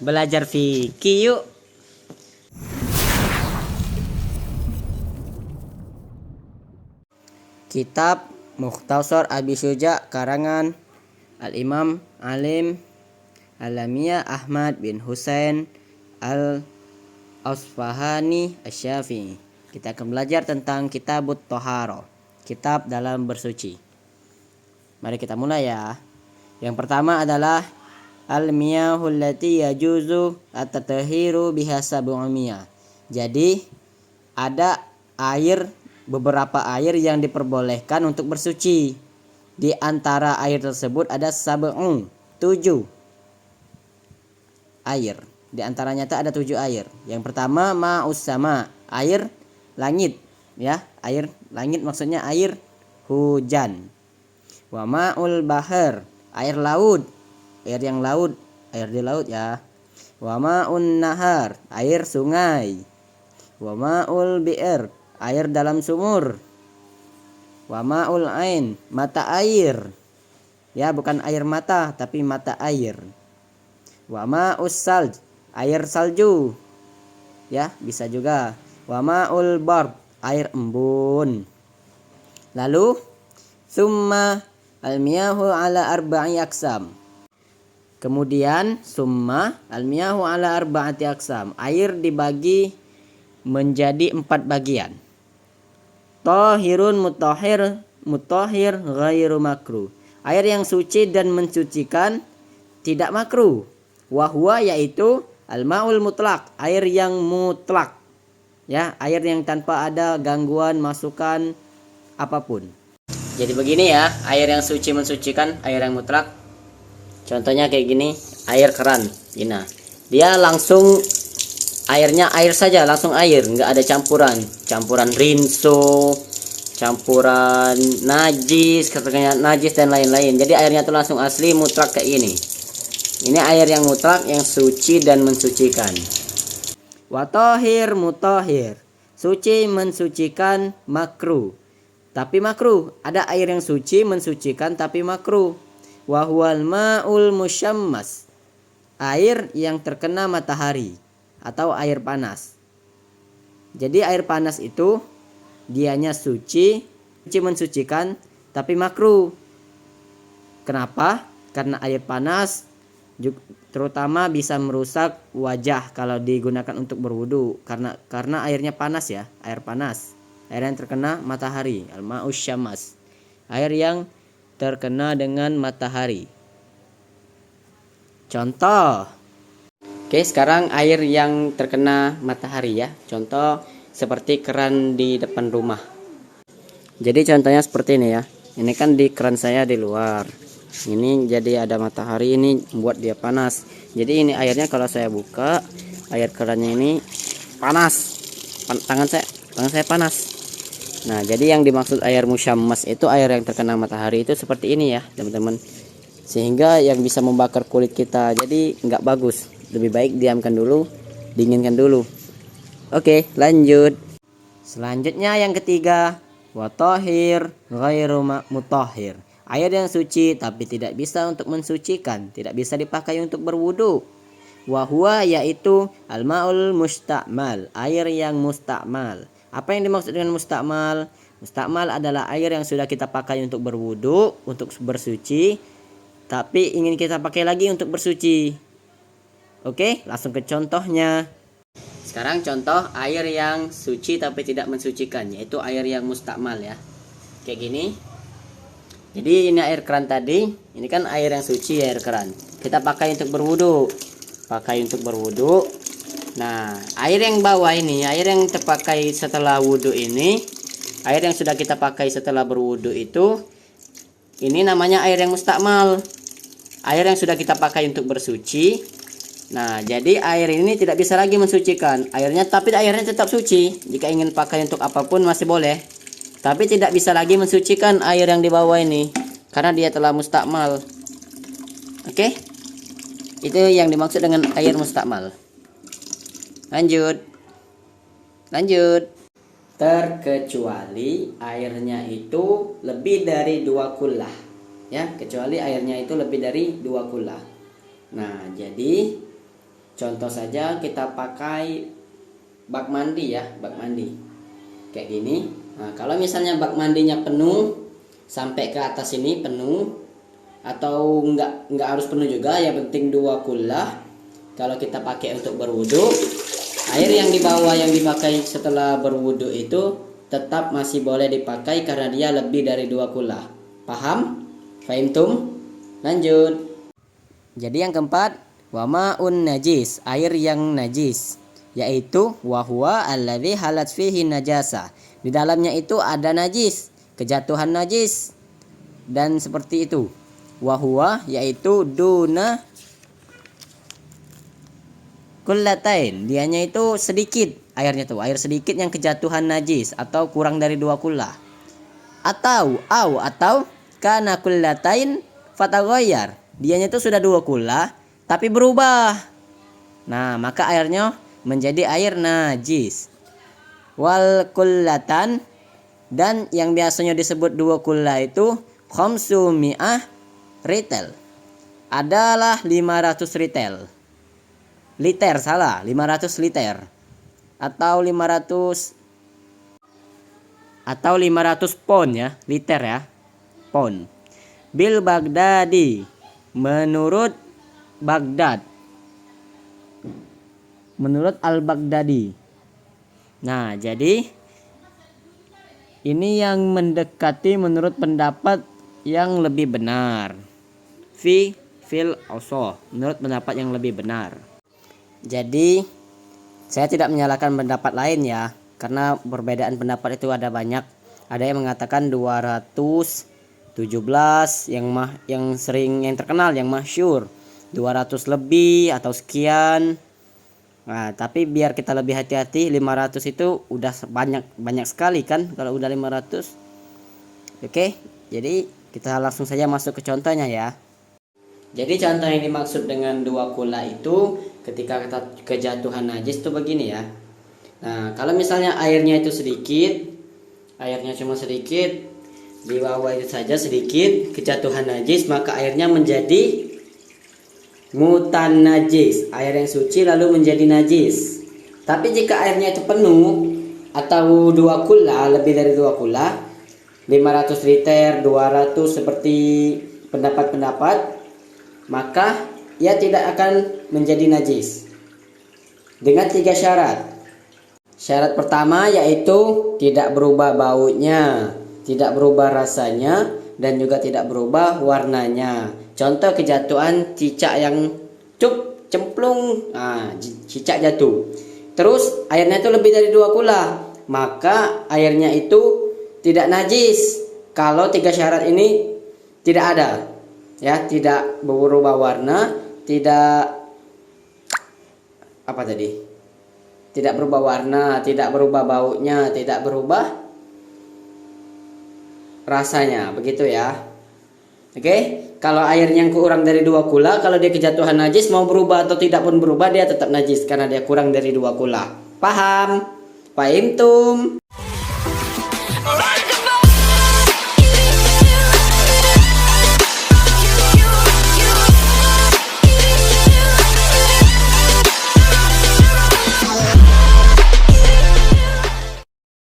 Belajar fikih yuk. Kitab Mukhtasar Abi Syuja karangan Al-Imam Alim Alamiyah Ahmad bin Husain Al-Asfahani Asy-Syafi'i. Kita akan belajar tentang Kitabut Thahara, kitab dalam bersuci. Mari kita mulai ya. Yang pertama adalah al-miyahul lati yajuzu at-tathiru biha sab'umiyah. Jadi ada beberapa air yang diperbolehkan untuk bersuci. Di antara air tersebut ada 7 air. Di antaranya ada 7 air. Yang pertama ma'us sama, air langit ya, air langit maksudnya air hujan. Wa ma'ul bahar, air laut, air yang laut, air di laut ya. Wa ma'un nahar, air sungai. Wa ma'ul bi'r, air dalam sumur. Wa ma'ul ain, mata air ya, bukan air mata tapi mata air. Wa ma'us salj, air salju ya, bisa juga. Wa ma'ul bard, air embun. Lalu summa al-miyahu ala arba'i aksam. Kemudian summa al-miyahu ala arba'ati aksam, air dibagi menjadi 4 bagian. Tahirun mutahhir ghairu makruh, air yang suci dan mensucikan tidak makruh. Wa huwa, yaitu al-ma'ul mutlaq, air yang mutlak ya, air yang tanpa ada gangguan masukan apapun. Jadi begini ya, air yang suci mensucikan, air yang mutlak. Contohnya kayak gini, air keran. Gini, dia langsung airnya air saja, langsung air, nggak ada campuran rinso, campuran najis, katakannya najis dan lain-lain. Jadi airnya tuh langsung asli mutlak kayak gini. Ini air yang mutlak, yang suci dan mensucikan. Wa tahir mutahhir, suci mensucikan makruh. Tapi makruh, ada air yang suci mensucikan tapi makruh. Wa huwal ma'ul musyammas, air yang terkena matahari atau air panas. Jadi air panas itu dianya suci mensucikan tapi makruh. Kenapa? Karena air panas terutama bisa merusak wajah kalau digunakan untuk berwudu, karena airnya panas ya, air panas. Air yang terkena matahari, al-ma'us syammas, air yang terkena dengan matahari. Contoh. Oke, sekarang air yang terkena matahari ya. Contoh seperti keran di depan rumah. Jadi contohnya seperti ini ya. Ini kan di keran saya di luar. Ini jadi ada matahari, ini membuat dia panas. Jadi ini airnya kalau saya buka, air kerannya ini panas. Tangan saya panas. Nah, jadi yang dimaksud air musyammas itu air yang terkena matahari itu seperti ini ya, teman-teman. Sehingga yang bisa membakar kulit kita. Jadi nggak bagus. Lebih baik diamkan dulu, dinginkan dulu. Oke, lanjut. Selanjutnya yang ketiga, wa tahir ghairu mutahhir, air yang suci tapi tidak bisa untuk mensucikan, tidak bisa dipakai untuk berwudu. Wa huwa, yaitu al-ma'ul musta'mal, air yang musta'mal. Apa yang dimaksud dengan musta'mal? Musta'mal adalah air yang sudah kita pakai untuk berwudu, untuk bersuci, tapi ingin kita pakai lagi untuk bersuci. Oke, langsung ke contohnya. Sekarang contoh air yang suci tapi tidak mensucikan, yaitu air yang musta'mal ya. Kayak gini. Jadi ini air keran tadi, ini kan air yang suci, air keran. Kita pakai untuk berwudu. Nah, air yang bawah ini, air yang terpakai setelah wudu ini, air yang sudah kita pakai setelah berwudu itu, ini namanya air yang mustakmal, air yang sudah kita pakai untuk bersuci. Nah, jadi air ini tidak bisa lagi mensucikan airnya, tapi airnya tetap suci. Jika ingin pakai untuk apapun masih boleh, tapi tidak bisa lagi mensucikan air yang di bawah ini, karena dia telah mustakmal. Oke, itu yang dimaksud dengan air mustakmal. Lanjut. Terkecuali airnya itu lebih dari 2 kullah ya, kecuali airnya itu lebih dari 2 kullah. Nah, jadi Contoh saja kita pakai bak mandi ya, bak mandi kayak gini. Nah, kalau misalnya bak mandinya penuh sampai ke atas ini penuh, atau nggak harus penuh juga, yang penting 2 kullah. Kalau kita pakai untuk berwudu, air yang di bawah yang dipakai setelah berwudu itu tetap masih boleh dipakai karena dia lebih dari 2 kullah. Paham? Fahimtum? Lanjut. Jadi yang keempat, wa ma'un najis, air yang najis, yaitu wa huwa alladzi halat fihi najasa. Di dalamnya itu ada najis, kejatuhan najis. Dan seperti itu. Wa huwa yaitu duna kullatain, dianya itu sedikit airnya tuh, air sedikit yang kejatuhan najis atau kurang dari 2 kullah. Atau kana kullatain fataghayyar, dianya itu sudah 2 kullah tapi berubah. Nah, maka airnya menjadi air najis. Wal kullatan, dan yang biasanya disebut 2 kullah itu khamsumi'ah ritel, adalah 500 ritel. Liter, salah, 500 liter. Atau 500 pon ya, liter ya. Pon. Bil Baghdadi, menurut Baghdad. Menurut Al-Baghdadi. Nah, jadi ini yang mendekati menurut pendapat yang lebih benar. Fil ausoh, menurut pendapat yang lebih benar. Jadi saya tidak menyalahkan pendapat lain ya, karena perbedaan pendapat itu ada banyak. Ada yang mengatakan 217, yang sering, yang terkenal, yang masyhur 200 lebih atau sekian. Nah, tapi biar kita lebih hati-hati, 500 itu udah banyak sekali kan kalau udah 500. Oke, jadi kita langsung saja masuk ke contohnya ya. Jadi contoh yang dimaksud dengan 2 kullah itu ketika kejatuhan najis itu begini ya. Nah, kalau misalnya airnya itu sedikit, airnya cuma sedikit, di bawah itu saja sedikit kejatuhan najis, maka airnya menjadi mutan najis, air yang suci lalu menjadi najis. Tapi jika airnya itu penuh atau 2 kullah, lebih dari 2 kullah, 500 liter, 200 seperti pendapat-pendapat, maka ia tidak akan menjadi najis dengan 3 syarat. Syarat pertama yaitu tidak berubah baunya, tidak berubah rasanya, dan juga tidak berubah warnanya. Contoh kejatuhan cicak yang cemplung, cicak jatuh. Terus airnya itu lebih dari 2 kullah, maka airnya itu tidak najis kalau 3 syarat ini tidak ada. Ya, tidak berubah warna, tidak tidak berubah warna, tidak berubah baunya, tidak berubah rasanya, begitu ya. Oke, kalau airnya yang kurang dari 2 kullah, kalau dia kejatuhan najis, mau berubah atau tidak pun berubah, dia tetap najis karena dia kurang dari 2 kullah. Paham? Fahimtum?